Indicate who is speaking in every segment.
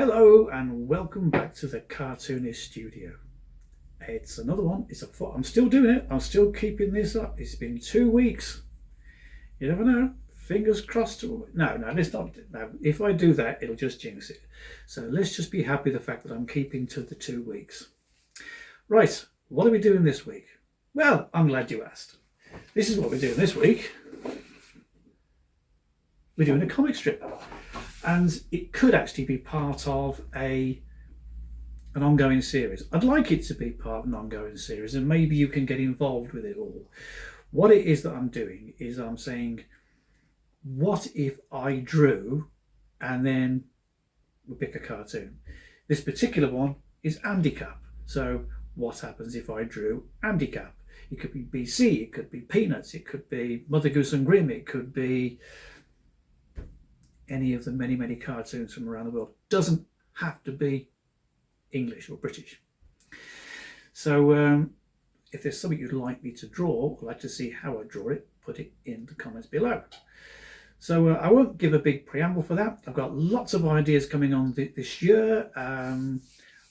Speaker 1: Hello and welcome back to the Cartoonist Studio. It's another one. I'm still doing it. I'm still keeping this up. It's been 2 weeks. You never know. Fingers crossed. No, let's not. No, if I do that, it'll just jinx it. So let's just be happy the fact that I'm keeping to the 2 weeks. Right. What are we doing this week? Well, I'm glad you asked. This is what we're doing this week. We're doing a comic strip. And it could actually be part of an ongoing series. I'd like it to be part of an ongoing series, and maybe you can get involved with it all. What it is that I'm doing is I'm saying, what if I drew and then we pick a cartoon? This particular one is Andy Capp. So what happens if I drew Andy Capp? It could be BC, it could be Peanuts, it could be Mother Goose and Grimm, it could be any of the many cartoons from around the world. Doesn't have to be English or British. So if there's something you'd like me to draw, or like to see how I draw it, put it in the comments below. So I won't give a big preamble for that. I've got lots of ideas coming on this year, a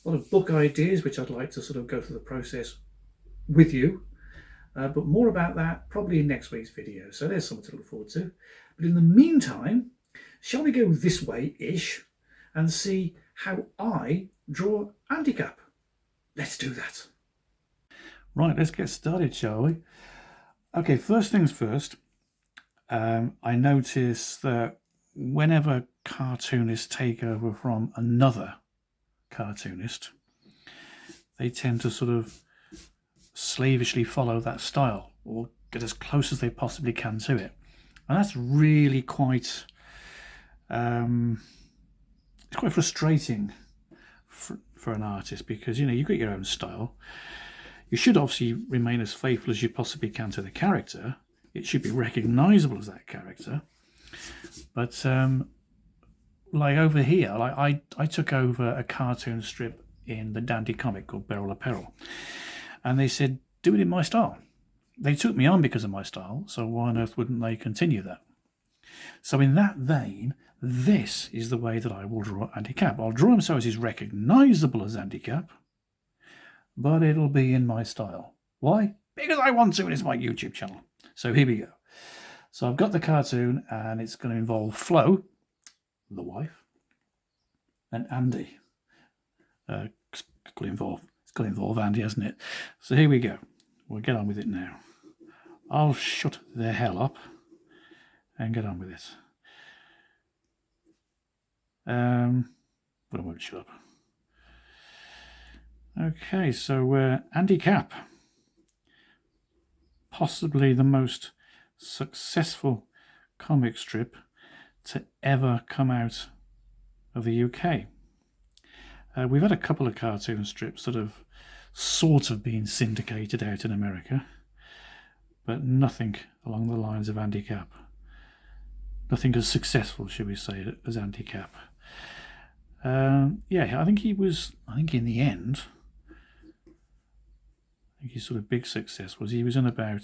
Speaker 1: lot of book ideas which I'd like to sort of go through the process with you, but more about that probably in next week's video. So there's something to look forward to. But in the meantime, shall we go this way-ish and see how I draw Andy Capp? Let's do that. Right, let's get started, shall we? Okay, first things first. I notice that whenever cartoonists take over from another cartoonist, they tend to sort of slavishly follow that style or get as close as they possibly can to it. And that's really quite... it's quite frustrating for an artist, because you've got your own style. You should obviously remain as faithful as you possibly can to the character. It should be recognizable as that character. But like over here, I took over a cartoon strip in the Dandy comic called Beryl Apparel, and they said, do it in my style. They took me on because of my style, so why on earth wouldn't they continue that? So in that vein, this is the way that I will draw Andy Capp. I'll draw him so as he's recognisable as Andy Capp, but it'll be in my style. Why? Because I want to, and it's my YouTube channel. So here we go. So I've got the cartoon, and it's going to involve Flo, the wife, and Andy. It's got to involve Andy, hasn't it? So here we go. We'll get on with it now. I'll shut the hell up and get on with it. But I won't shut up. Okay, so Andy Capp, possibly the most successful comic strip to ever come out of the UK. We've had a couple of cartoon strips that have sort of been syndicated out in America, but nothing along the lines of Andy Capp. Nothing as successful, should we say, as Andy Capp. I think in the end, his sort of big success was he was in over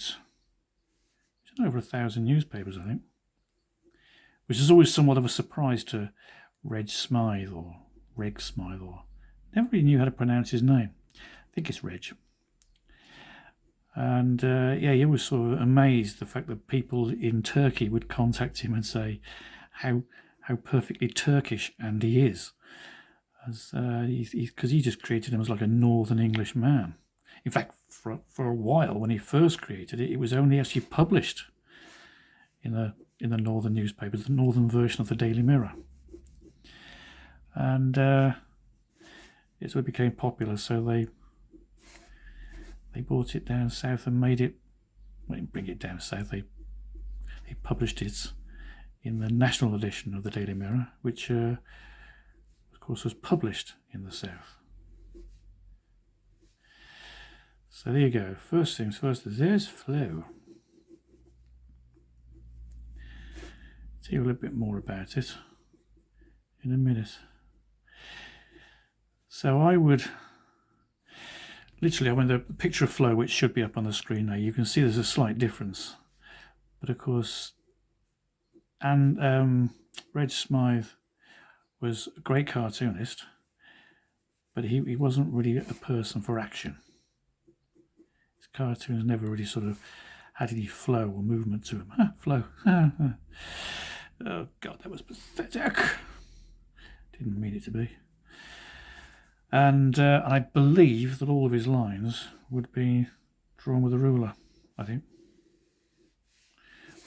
Speaker 1: 1,000 newspapers, I think, which is always somewhat of a surprise to Reg Smythe, or never really knew how to pronounce his name. I think it's Reg. And he was sort of amazed the fact that people in Turkey would contact him and say how perfectly Turkish Andy is, because he just created him as like a Northern English man. In fact, for a while when he first created it, it was only actually published in the Northern newspapers, the Northern version of the Daily Mirror, and it sort of became popular. So they brought it down south and made it. Well, didn't bring it down south. They published it in the national edition of the Daily Mirror, which, of course, was published in the south. So there you go. First things first. There's Flo. Tell you a little bit more about it in a minute. So I would. Literally, the picture of Flo, which should be up on the screen now, you can see there's a slight difference. But of course, and Reg Smythe was a great cartoonist, but he wasn't really a person for action. His cartoons never really sort of had any flow or movement to them. Flow. Oh, God, that was pathetic. Didn't mean it to be. And I believe that all of his lines would be drawn with a ruler, I think.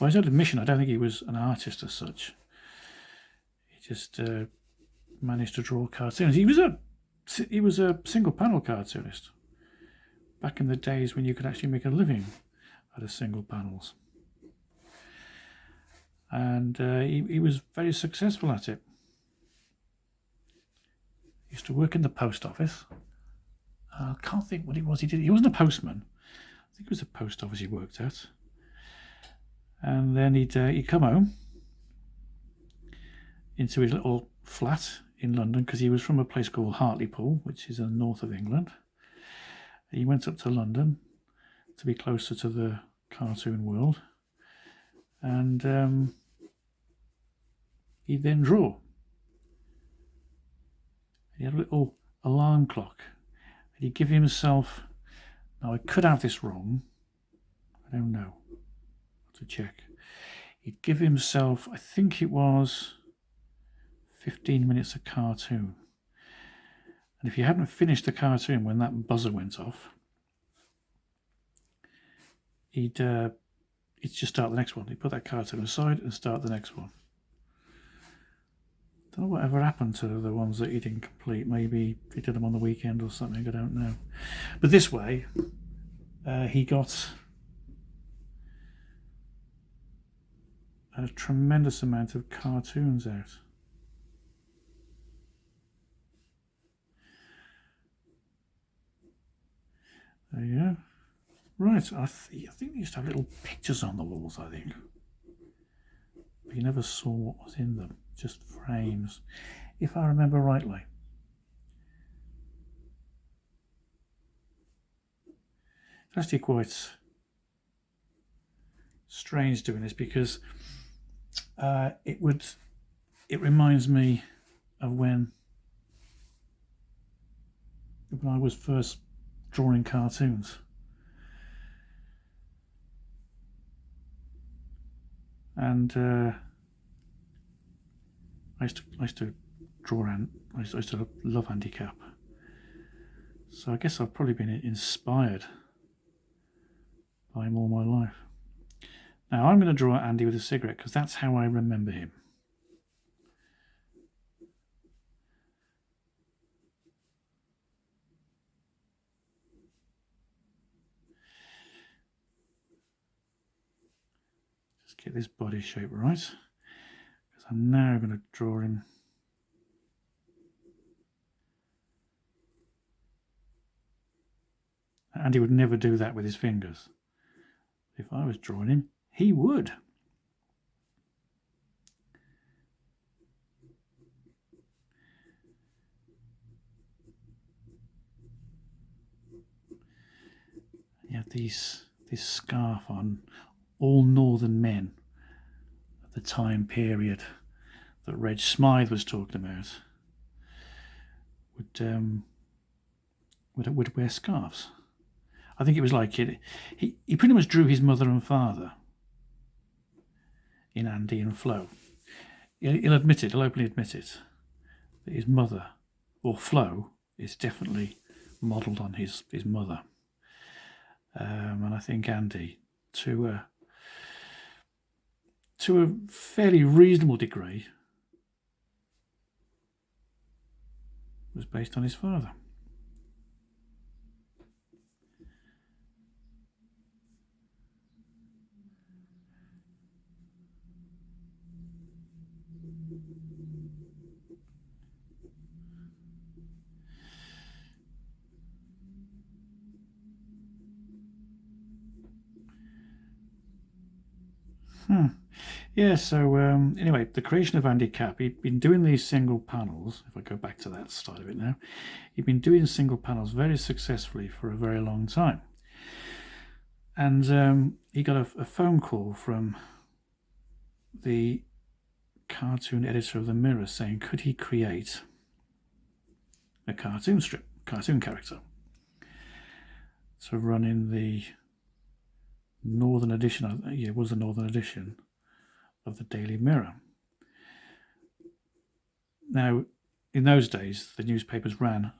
Speaker 1: By his own admission, I don't think he was an artist as such. He just managed to draw cartoons. He was a single panel cartoonist back in the days when you could actually make a living out of single panels. And he was very successful at it. He used to work in the post office. I can't think what it was he did. He wasn't a postman. I think it was a post office he worked at. And then he'd come home into his little flat in London, because he was from a place called Hartlepool, which is in the north of England. He went up to London to be closer to the cartoon world, and he'd then draw. He had a little alarm clock, and he'd give himself, now I could have this wrong, I don't know, to check. He'd give himself, I think it was 15 minutes of cartoon. And if you hadn't finished the cartoon when that buzzer went off, he'd just start the next one. He'd put that cartoon aside and start the next one. Don't know whatever happened to the ones that he didn't complete. Maybe he did them on the weekend or something, I don't know. But this way, he got a tremendous amount of cartoons out. There you go. Right, I think they used to have little pictures on the walls, I think. But you never saw what was in them, just frames, if I remember rightly. It's actually quite strange doing this, because it reminds me of when I was first drawing cartoons. And I used to draw, and I used to love Andy Capp. So I guess I've probably been inspired by him all my life. Now I'm going to draw Andy with a cigarette, because that's how I remember him. Just get this body shape right, because I'm now going to draw him. Andy would never do that with his fingers. If I was drawing him, he would. He had this scarf on. All northern men at the time period that Reg Smythe was talking about would wear scarves. I think it was like he pretty much drew his mother and father in Andy and Flo. He'll openly admit it, that his mother, or Flo, is definitely modelled on his mother. And I think Andy, to a fairly reasonable degree, was based on his father. Yeah, so anyway, the creation of Andy Capp, he'd been doing these single panels, if I go back to that side of it now, he'd been doing single panels very successfully for a very long time. And he got a phone call from the cartoon editor of the Mirror saying, could he create a cartoon strip, cartoon character, to run in the Northern edition, yeah, it was the Northern edition of the Daily Mirror. Now, in those days, the newspapers ran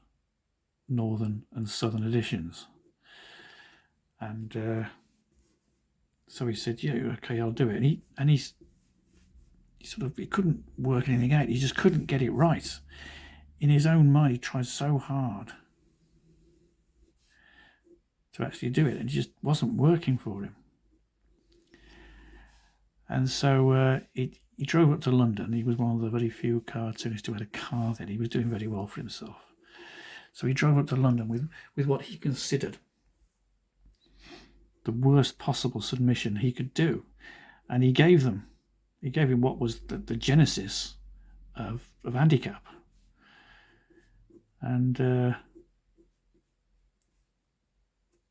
Speaker 1: Northern and Southern editions. And so he said, yeah, okay, I'll do it. And he couldn't work anything out. He just couldn't get it right. In his own mind, he tried so hard to actually do it, and it just wasn't working for him. And so he drove up to London. He was one of the very few cartoonists who had a car then. He was doing very well for himself. So he drove up to London with what he considered the worst possible submission he could do. And he gave him what was the genesis of Andy Capp. And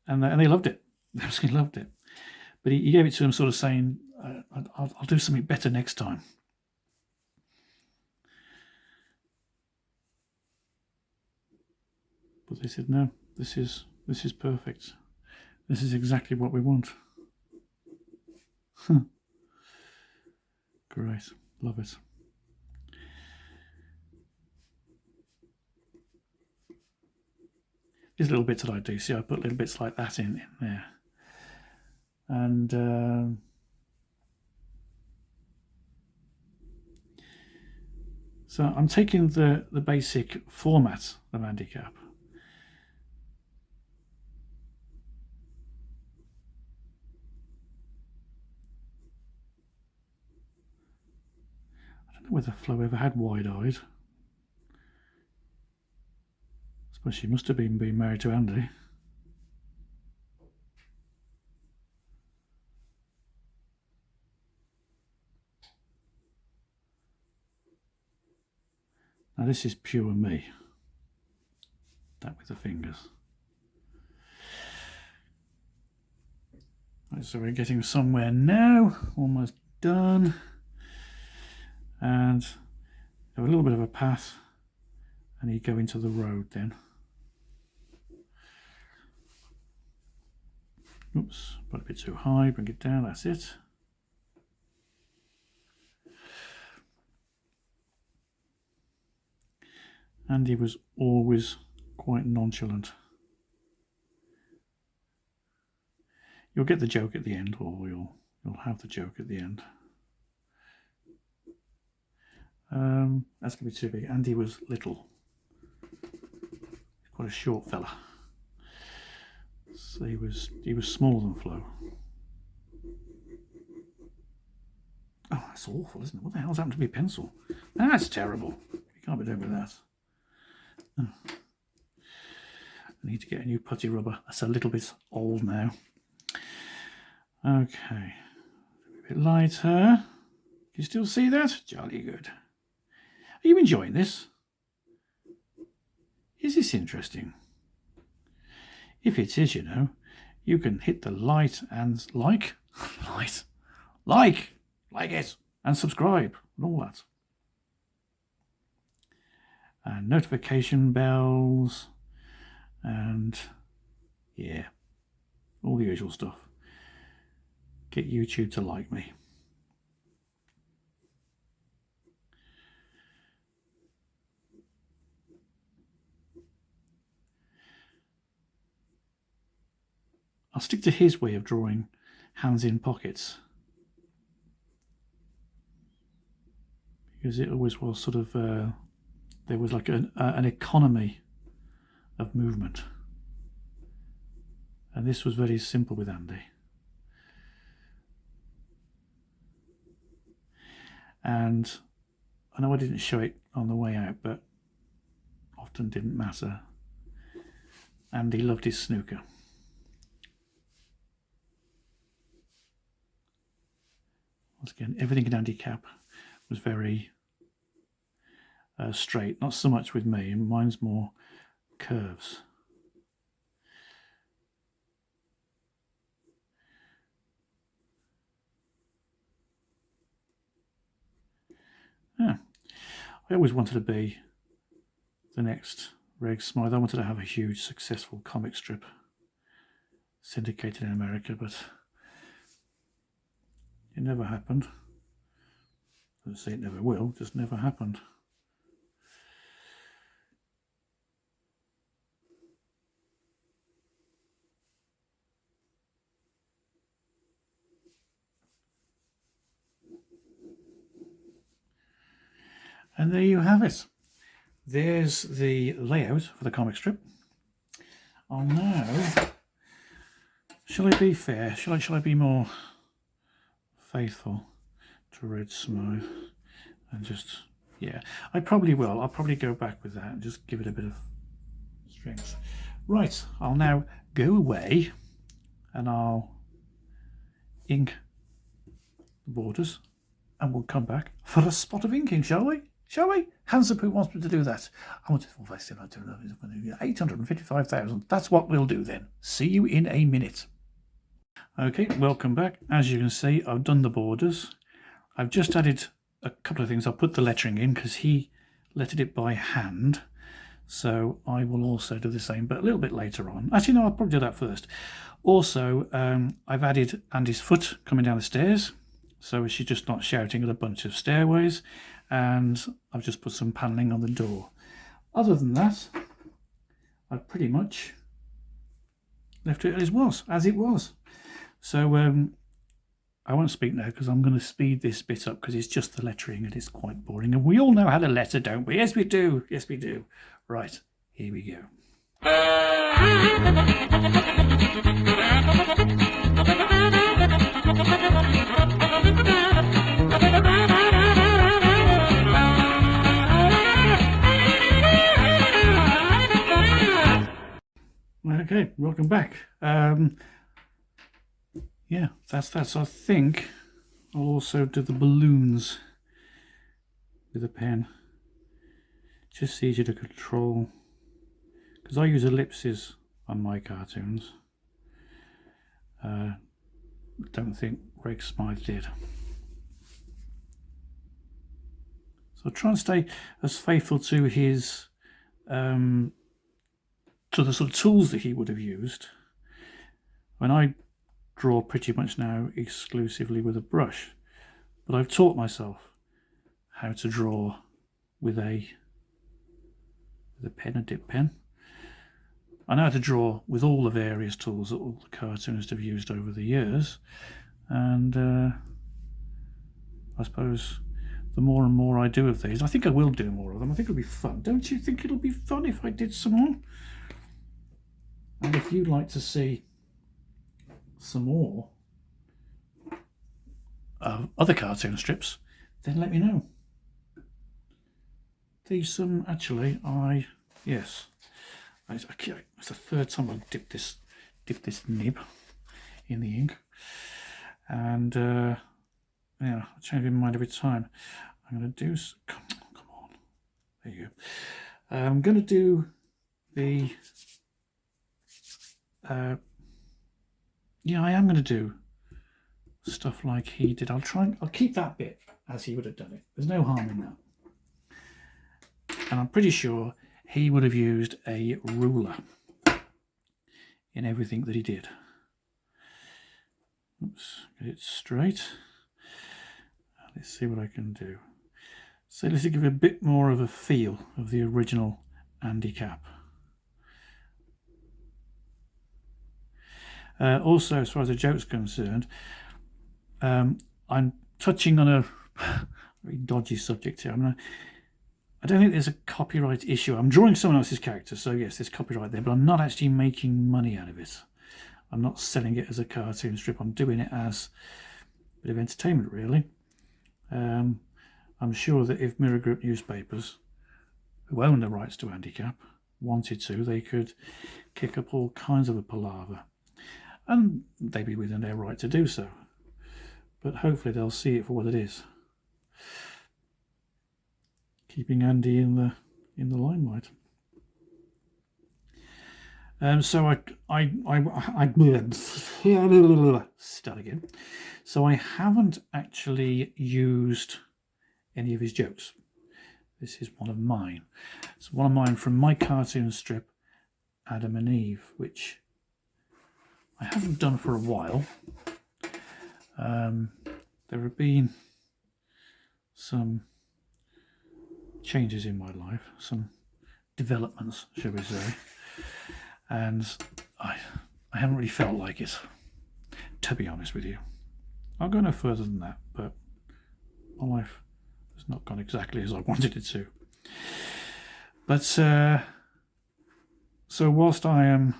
Speaker 1: they loved it. They absolutely loved it. But he gave it to them sort of saying, I'll do something better next time. But they said, no, this is perfect. This is exactly what we want. Great. Love it. These little bits that I do, see, I put little bits like that in there. And so I'm taking the basic format of Andy Capp. I don't know whether Flo ever had wide-eyed. I suppose she must have been married to Andy. Now this is pure me. That with the fingers. Right, so we're getting somewhere now. Almost done. And have a little bit of a path. And you go into the road then. Oops, put a bit too high, bring it down, that's it. Andy was always quite nonchalant. You'll get the joke at the end, or you'll have the joke at the end. That's going to be too big. Andy was little. He's quite a short fella. So he was smaller than Flo. Oh, that's awful, isn't it? What the hell's happened to my pencil? That's terrible. You can't be doing with that. Oh. I need to get a new putty rubber. That's a little bit old now. Okay. A bit lighter. Can you still see that? Jolly good. Are you enjoying this? Is this interesting? If it is, you can hit the like and like it and subscribe and all that. And notification bells and yeah, all the usual stuff. Get YouTube to like me. I'll stick to his way of drawing hands in pockets, because it always was sort of there was like an economy of movement, and this was very simple with Andy. And I know I didn't show it on the way out, but often didn't matter. Andy loved his snooker. Once again, everything in Andy Capp was very straight. Not so much with me. Mine's more curves.
Speaker 2: Yeah, I always wanted to be the next Reg Smythe. I wanted to have a huge, successful comic strip syndicated in America, but it never happened. I don't say it never will, it just never happened. And there you have it. There's the layout for the comic strip. I'll now, shall I be fair? Shall I be more faithful to Red Smythe and just, yeah, I probably will. I'll probably go back with that and just give it a bit of strength. Right, I'll now go away and I'll ink the borders and we'll come back for a spot of inking, shall we? Shall we? Hands up who wants me to do that. I want to, if I still do 855,000. That's what we'll do then. See you in a minute. Okay, welcome back. As you can see, I've done the borders. I've just added a couple of things. I'll put the lettering in because he lettered it by hand. So I will also do the same, but a little bit later on. Actually, no, I'll probably do that first. Also, I've added Andy's foot coming down the stairs. So she's just not shouting at a bunch of stairways. And I've just put some panelling on the door. Other than that, I've pretty much left it as it was. So I won't speak now because I'm going to speed this bit up because it's just the lettering and it's quite boring. And we all know how to letter, don't we? Yes, we do. Yes, we do. Right, here we go. Okay, welcome back. Yeah, that's that. So I think I'll also do the balloons with a pen. Just easier to control because I use ellipses on my cartoons. Don't think Reg Smythe did. So I'll try and stay as faithful to his to the sort of tools that he would have used. When I draw pretty much now exclusively with a brush, but I've taught myself how to draw with a pen, a dip pen. I know how to draw with all the various tools that all the cartoonists have used over the years, and I suppose the more and more I do of these, I think I will do more of them. I think it'll be fun. Don't you think it'll be fun if I did some more? And if you'd like to see some more other cartoon strips, then let me know. These actually, yes, it's the third time I've dipped this nib in the ink, and yeah, I change my mind every time. I'm going to do come on, there you go. I'm going to do the yeah, I am going to do stuff like he did. I'll keep that bit as he would have done it. There's no harm in that. And I'm pretty sure he would have used a ruler in everything that he did. Oops, get it straight. Let's see what I can do. So let's give it a bit more of a feel of the original Andy Capp. Also, as far as the joke's concerned, I'm touching on a very dodgy subject here. I don't think there's a copyright issue. I'm drawing someone else's character, so yes, there's copyright there, but I'm not actually making money out of it. I'm not selling it as a cartoon strip. I'm doing it as a bit of entertainment, really. I'm sure that if Mirror Group newspapers, who own the rights to Andy Capp, wanted to, they could kick up all kinds of a palaver. And they'd be within their right to do so. But hopefully they'll see it for what it is. Keeping Andy in the limelight. So I start again. So I haven't actually used any of his jokes. This is one of mine. It's one of mine from my cartoon strip, Adam and Eve, which I haven't done for a while. There have been some changes in my life, some developments, shall we say, and I haven't really felt like it, to be honest with you. I'll go no further than that, but my life has not gone exactly as I wanted it to. But so whilst I am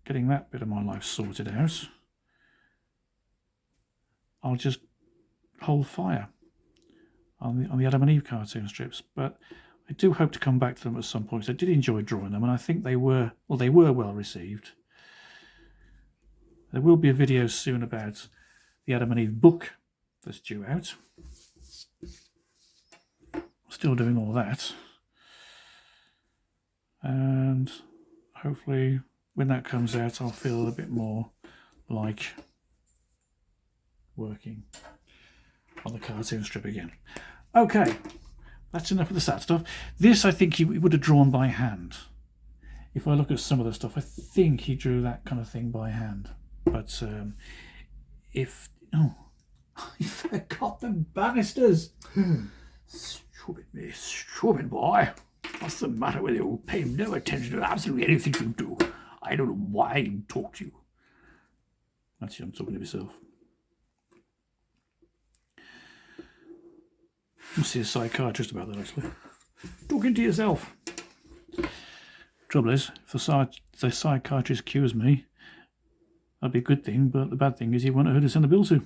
Speaker 2: getting that bit of my life sorted out, I'll just hold fire on the Adam and Eve cartoon strips. But I do hope to come back to them at some point. I did enjoy drawing them, and I think they were well received. There will be a video soon about the Adam and Eve book that's due out. Still doing all that, and hopefully when that comes out I'll feel a bit more like working on the cartoon strip again. Okay, that's enough of the sad stuff. This I think he would have drawn by hand. If I look at some of the stuff, I think he drew that kind of thing by hand. But I forgot the banisters. Stupid boy. What's the matter with you? Pay no attention to absolutely anything you do. I don't know why I talk to you. Actually, I'm talking to myself. I'll see a psychiatrist about that, actually. Talking to yourself. Trouble is, if the psychiatrist cures me, that'd be a good thing, but the bad thing is he won't know who to send the bill to.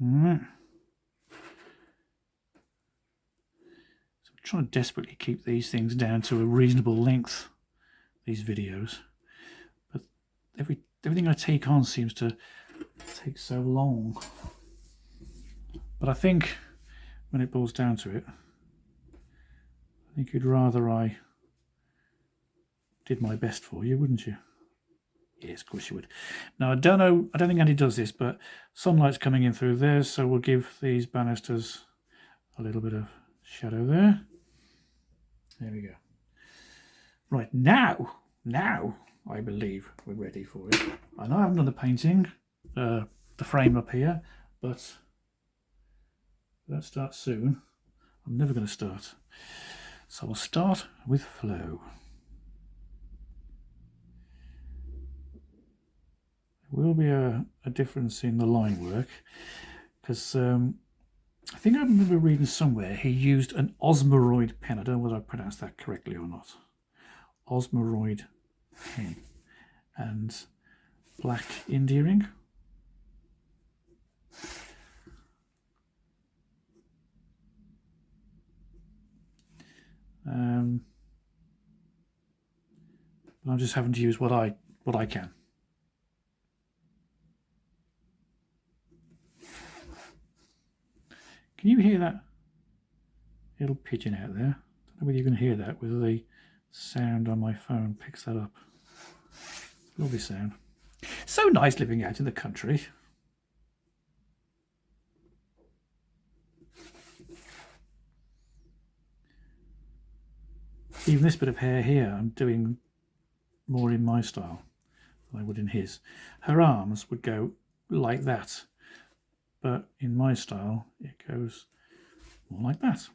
Speaker 2: Alright. So I'm trying to desperately keep these things down to a reasonable length, these videos. But everything I take on seems to take so long. But I think when it boils down to it, I think you'd rather I did my best for you, wouldn't you? Yes, of course you would. Now, I don't think Andy does this, but sunlight's coming in through there, so we'll give these banisters a little bit of shadow there. There we go. Right, now, I believe we're ready for it. I know I haven't done the painting, the frame up here, but let's start soon. I'm never going to start. So we'll start with flow. There will be a difference in the line work, because I think I remember reading somewhere he used an Osmeroid pen. I don't know whether I pronounced that correctly or not. Osmeroid pen and black India ink. But I'm just having to use what I can. Can you hear that little pigeon out there? I don't know whether you can hear that, whether the sound on my phone picks that up. Lovely sound. So nice living out in the country. Even this bit of hair here, I'm doing more in my style than I would in his. Her arms would go like that, but in my style, it goes more like that.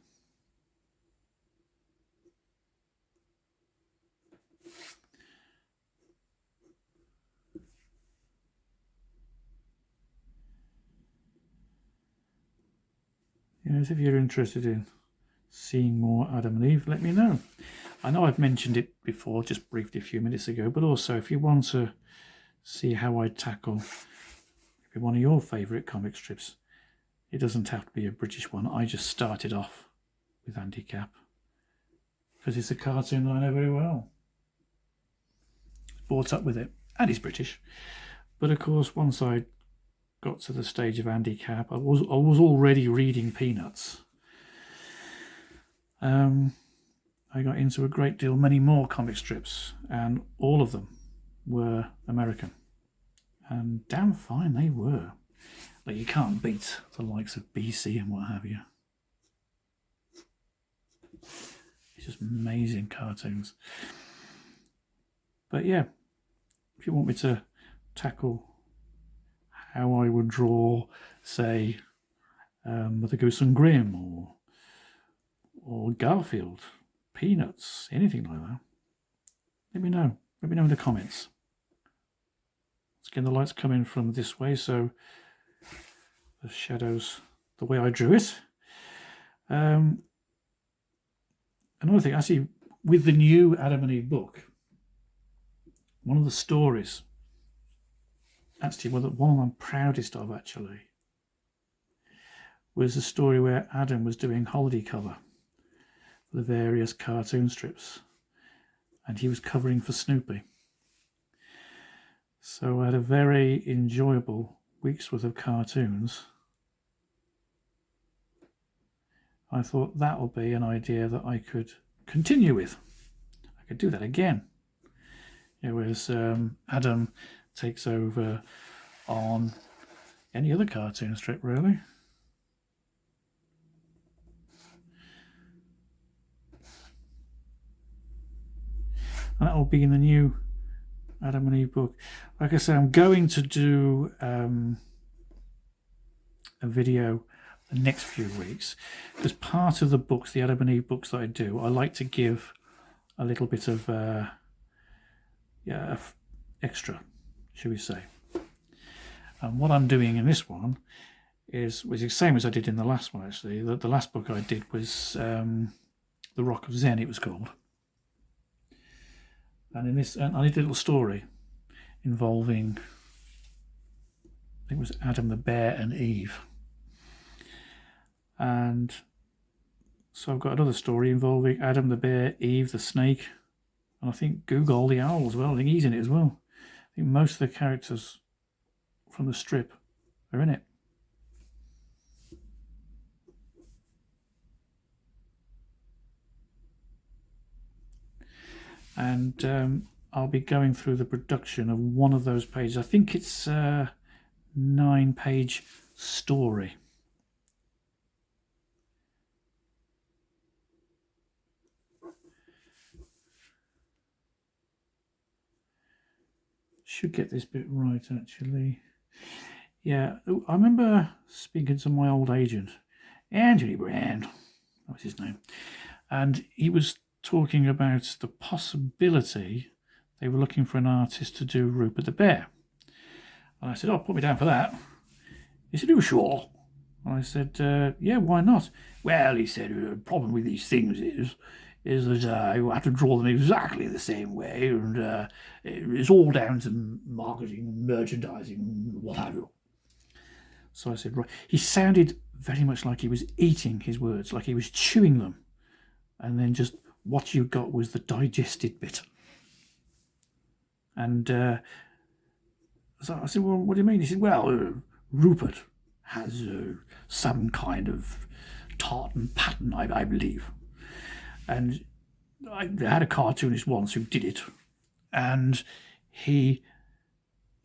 Speaker 2: Yes, if you're interested in seeing more Adam and Eve, let me know. I know I've mentioned it before, just briefly a few minutes ago, but also if you want to see how I tackle one of your favourite comic strips, it doesn't have to be a British one. I just started off with Andy Capp because it's a cartoon that I know very well. Brought up with it, and he's British. But of course, once I got to the stage of Andy Capp, I was already reading Peanuts. I got into a great deal, many more comic strips, and all of them were American. And damn fine they were. Like, you can't beat the likes of BC and what have you. It's just amazing cartoons. But yeah, if you want me to tackle how I would draw, say, Mother Goose and Grimm or Garfield, Peanuts, anything like that, let me know. Let me know in the comments. Again, the light's coming from this way, so the shadows the way I drew it. Another thing, actually, with the new Adam and Eve book, one of the stories, actually one I'm proudest of actually, was a story where Adam was doing holiday cover for the various cartoon strips, and he was covering for Snoopy. So I had a very enjoyable week's worth of cartoons. I thought that would be an idea that I could continue with. I could do that again. It was Adam takes over on any other cartoon strip, really. And that will be in the new Adam and Eve book. Like I say, I'm going to do a video the next few weeks, because part of the books, the Adam and Eve books that I do, I like to give a little bit of extra, shall we say. And what I'm doing in this one was the same as I did in the last one, actually. The last book I did was The Rock of Zen, it was called. And in this, I did a little story involving, I think it was Adam the bear and Eve. And so I've got another story involving Adam the bear, Eve the snake, and I think Google the owl as well. I think he's in it as well. I think most of the characters from the strip are in it. And I'll be going through the production of one of those pages. I think it's a 9-page story. Should get this bit right, actually. Yeah, I remember speaking to my old agent, Andy Brand, that was his name, and he was talking about the possibility they were looking for an artist to do Rupert the Bear. And I said, oh, put me down for that. He said, are you sure? And I said, yeah, why not? Well, he said, the problem with these things is that you have to draw them exactly the same way, and it's all down to marketing, merchandising, what have you. So I said, right. He sounded very much like he was eating his words, like he was chewing them, and then just what you got was the digested bit. And so I said, well, what do you mean? He said, well, Rupert has some kind of tartan pattern, I believe. And I had a cartoonist once who did it, and he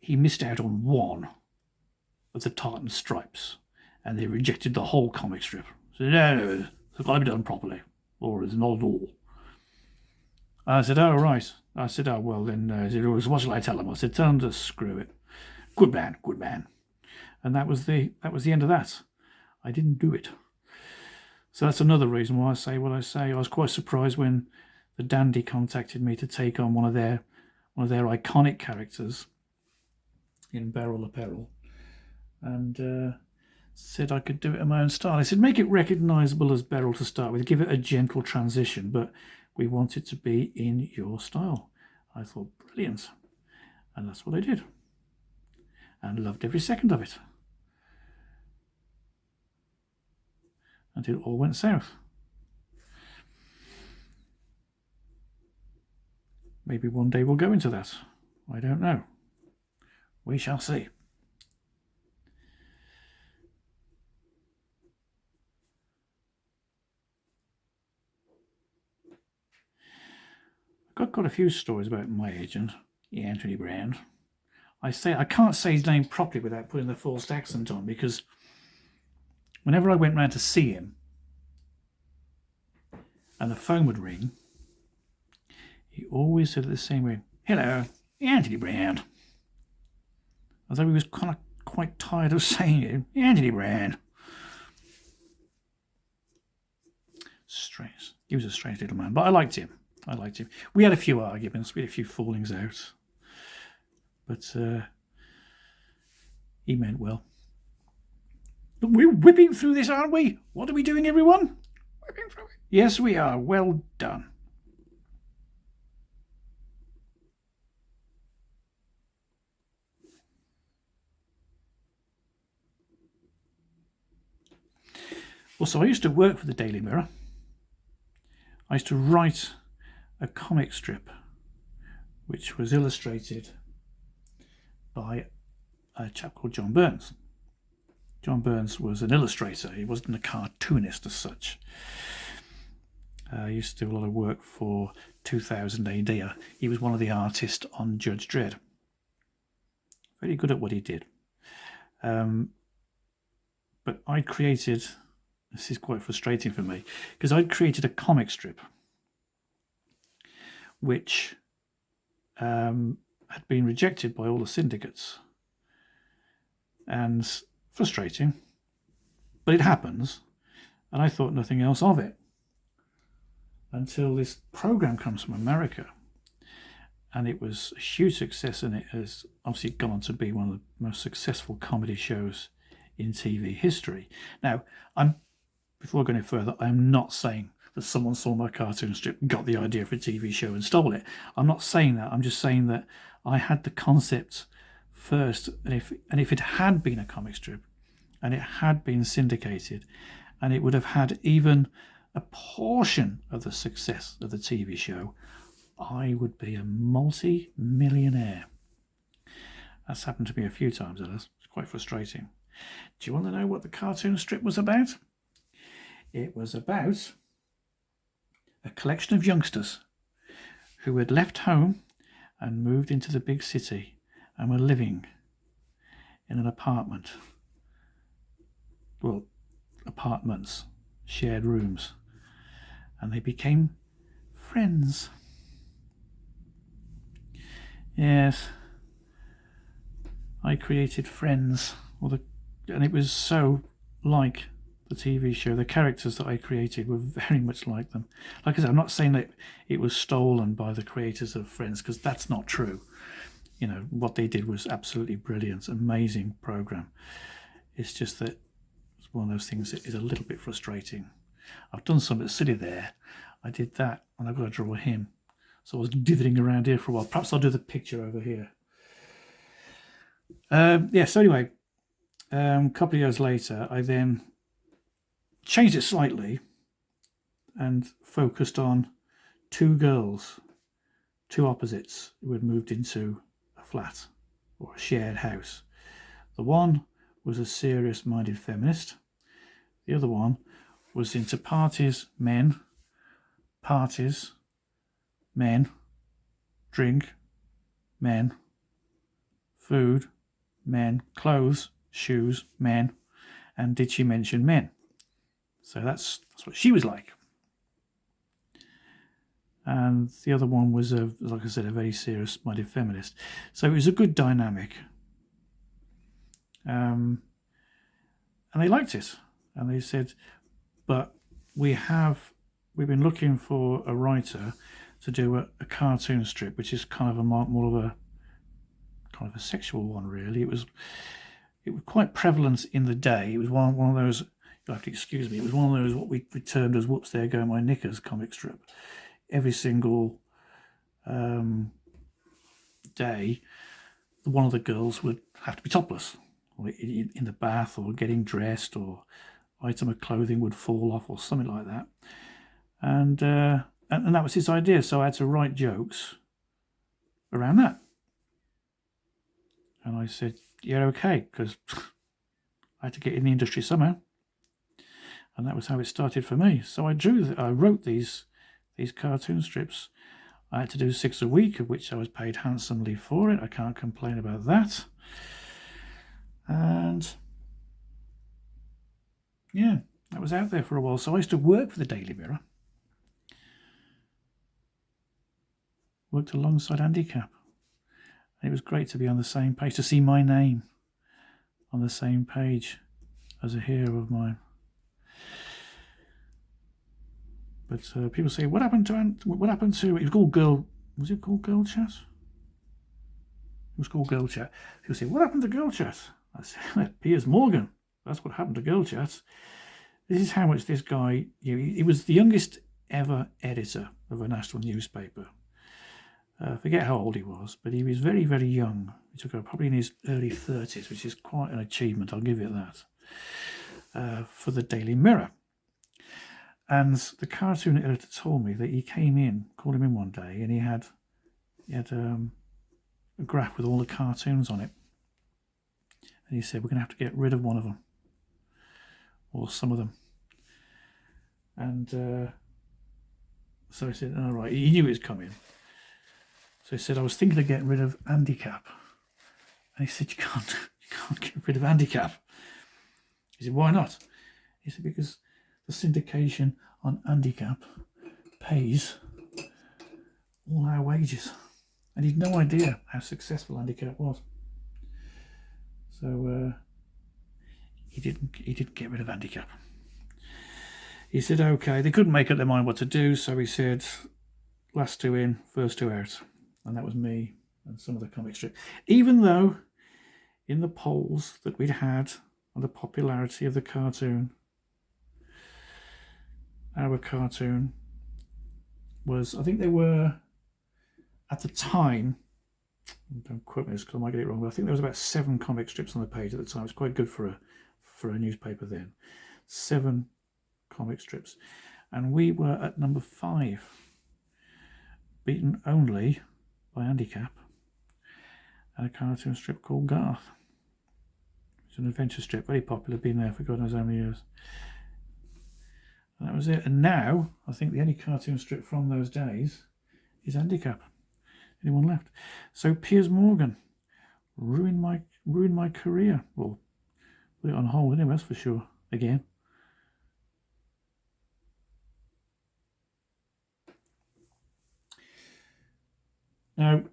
Speaker 2: missed out on one of the tartan stripes, and they rejected the whole comic strip. So no, it's got to be done properly, or it's not at all. I said, oh, right. I said, oh, well, then, what shall I tell him? I said, tell him to screw it. Good man, good man. And that was the end of that. I didn't do it. So that's another reason why I say what I say. I was quite surprised when the Dandy contacted me to take on one of their iconic characters in Beryl Apparel, and said I could do it in my own style. I said, make it recognisable as Beryl to start with, give it a gentle transition, but we want it to be in your style. I thought, brilliant. And that's what I did. And loved every second of it. Until it all went south. Maybe one day we'll go into that. I don't know. We shall see. I've got a few stories about my agent, Anthony Brand. I can't say his name properly without putting the forced accent on, because whenever I went round to see him and the phone would ring, he always said it the same way, "Hello, Anthony Brand." As though he was kind of quite tired of saying it. "Anthony Brand." Strange. He was a strange little man, but I liked him. We had a few arguments, we had a few fallings out, but he meant well. But we're whipping through this, aren't we? What are we doing, everyone? Whipping through it. Yes, we are. Well done. Well, so I used to work for the Daily Mirror. I used to write a comic strip which was illustrated by a chap called John Burns. John Burns was an illustrator. He wasn't a cartoonist as such. He used to do a lot of work for 2000 AD. He was one of the artists on Judge Dredd. Very good at what he did. But I created, this is quite frustrating for me, because I'd created a comic strip which had been rejected by all the syndicates. And frustrating, but it happens, and I thought nothing else of it until this program comes from America, and it was a huge success, and it has obviously gone on to be one of the most successful comedy shows in TV history. Now, before going any further, I'm not saying that someone saw my cartoon strip, got the idea for a TV show and stole it. I'm not saying that. I'm just saying that I had the concept first, and if it had been a comic strip and it had been syndicated and it would have had even a portion of the success of the TV show, I would be a multi-millionaire. That's happened to me a few times, Alice. It's quite frustrating. Do you want to know what the cartoon strip was about? It was about a collection of youngsters who had left home and moved into the big city and were living in an apartment. Well, apartments, shared rooms. And they became friends. Yes, I created Friends. And it was so like the TV show. The characters that I created were very much like them. Like I said, I'm not saying that it was stolen by the creators of Friends, because that's not true. You know, what they did was absolutely brilliant, amazing program. It's just that it's one of those things that is a little bit frustrating. I've done something silly there. I did that, and I've got to draw him. So I was dithering around here for a while. Perhaps I'll do the picture over here. So anyway, a couple of years later, I then changed it slightly and focused on two girls, two opposites who had moved into a flat or a shared house. The one was a serious-minded feminist. The other one was into parties, men, drink, men, food, men, clothes, shoes, men, and did she mention men? So that's what she was like. And the other one was, like I said, a very serious-minded feminist. So it was a good dynamic. And they liked it. And they said, but we've been looking for a writer to do a cartoon strip, which is kind of more of a sexual one, really. It was quite prevalent in the day. It was one of those, you'll have to excuse me, it was one of those what we termed as "whoops, there go my knickers" comic strip. Every single day, one of the girls would have to be topless, or in the bath, or getting dressed, or item of clothing would fall off, or something like that. And that was his idea. So I had to write jokes around that. And I said, yeah, okay, because I had to get in the industry somehow. And that was how it started for me. So I wrote these cartoon strips. I had to do 6 a week, of which I was paid handsomely for it. I can't complain about that. And yeah, I was out there for a while. So I used to work for the Daily Mirror. Worked alongside Andy Capp. It was great to be on the same page, to see my name on the same page as a hero of mine. But people say, what happened to it was called Girl, was it called Girl Chat? It was called Girl Chat. People say, what happened to Girl Chat? I said, Piers Morgan. That's what happened to Girl Chat. This is how much this guy, he was the youngest ever editor of a national newspaper. I forget how old he was, but he was very, very young. He took over probably in his early 30s, which is quite an achievement, I'll give you that, for the Daily Mirror. And the cartoon editor told me that he called him in one day, and he had a graph with all the cartoons on it. And he said, we're going to have to get rid of one of them, or some of them. And so I said, all right, he knew it was coming. So he said, I was thinking of getting rid of Andy Capp. And he said, you can't get rid of Andy Capp. He said, why not? He said, because the syndication on Andy Capp pays all our wages. And he'd no idea how successful Andy Capp was. So he didn't get rid of Andy Capp. He said, okay, they couldn't make up their mind what to do, so he said, last 2 in, first 2 out. And that was me and some of the comic strip. Even though in the polls that we'd had on the popularity of the cartoon, our cartoon was, I think they were, at the time, don't quote me because I might get it wrong, but I think there was about 7 comic strips on the page at the time. It was quite good for a newspaper then. 7 comic strips. And we were at number 5, beaten only by Andy Capp and a cartoon strip called Garth. It's an adventure strip, very popular, been there for God knows how many years. And that was it. And now, I think the only cartoon strip from those days is Andy Capp. Anyone left? So Piers Morgan ruined my career. Well, put it on hold anyway, that's for sure. Again. Now,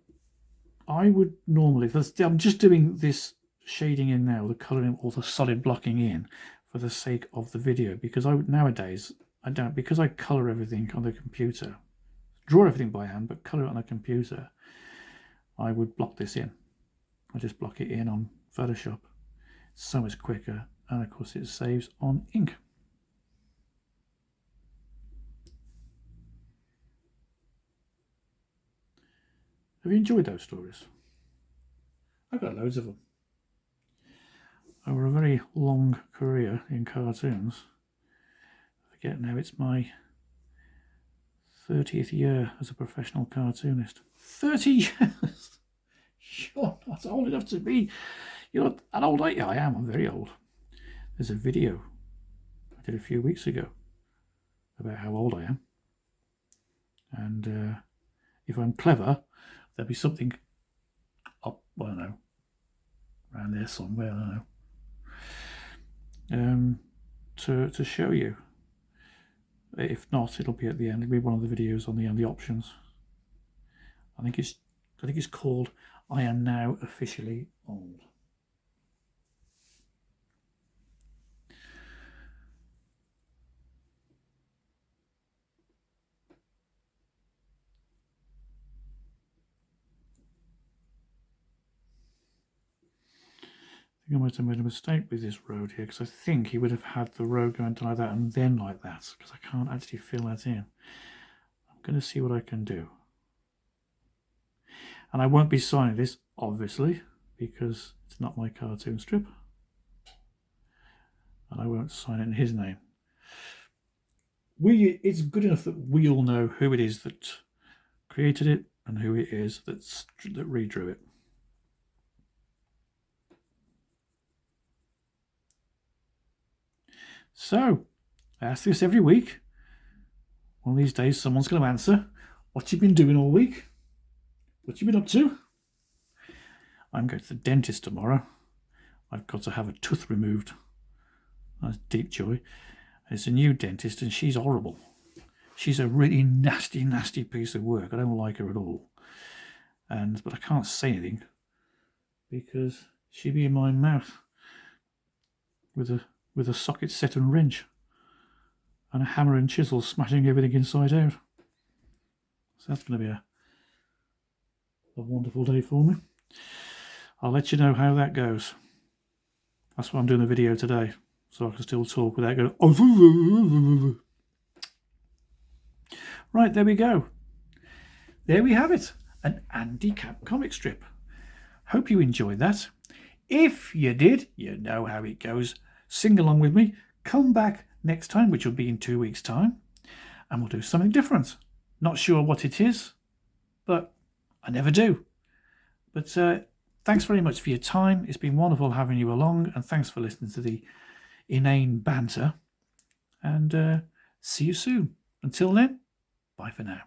Speaker 2: I would normally, I'm just doing this shading in now, the colouring or the solid blocking in for the sake of the video, because nowadays I don't, because I colour everything on the computer, draw everything by hand, but colour it on a computer, I would block this in. I just block it in on Photoshop. It's so much quicker, and of course it saves on ink. Have you enjoyed those stories? I've got loads of them. Over a very long career in cartoons. I forget now, it's my 30th year as a professional cartoonist. 30 years! Sure, that's old enough to be. You're not that old, are you? I am, I'm very old. There's a video I did a few weeks ago about how old I am. And if I'm clever, there'll be something up, I don't know, around there somewhere, I don't know, to show you. If not, it'll be at the end. It'll be one of the videos on the options. I think it's called I Am Now Officially Old. I think I might have made a mistake with this road here, because I think he would have had the road going like that and then like that, because I can't actually fill that in. I'm going to see what I can do. And I won't be signing this, obviously, because it's not my cartoon strip. And I won't sign it in his name. It's good enough that we all know who it is that created it and who it is that redrew it. So, I ask this every week. One of these days someone's going to answer, what you been doing all week? What you been up to? I'm going to the dentist tomorrow. I've got to have a tooth removed. That's deep joy. It's a new dentist and she's horrible. She's a really nasty, nasty piece of work. I don't like her at all. But I can't say anything because she'd be in my mouth with a socket set and wrench and a hammer and chisel smashing everything inside out. So that's going to be a wonderful day for me. I'll let you know how that goes. That's why I'm doing the video today, so I can still talk without going. Right, there we go. There we have it, an Andy Capp comic strip. Hope you enjoyed that. If you did, you know how it goes. Sing along with me. Come back next time, which will be in 2 weeks' time, and we'll do something different. Not sure what it is, but I never do. But thanks very much for your time. It's been wonderful having you along, and thanks for listening to the inane banter. And see you soon. Until then, bye for now.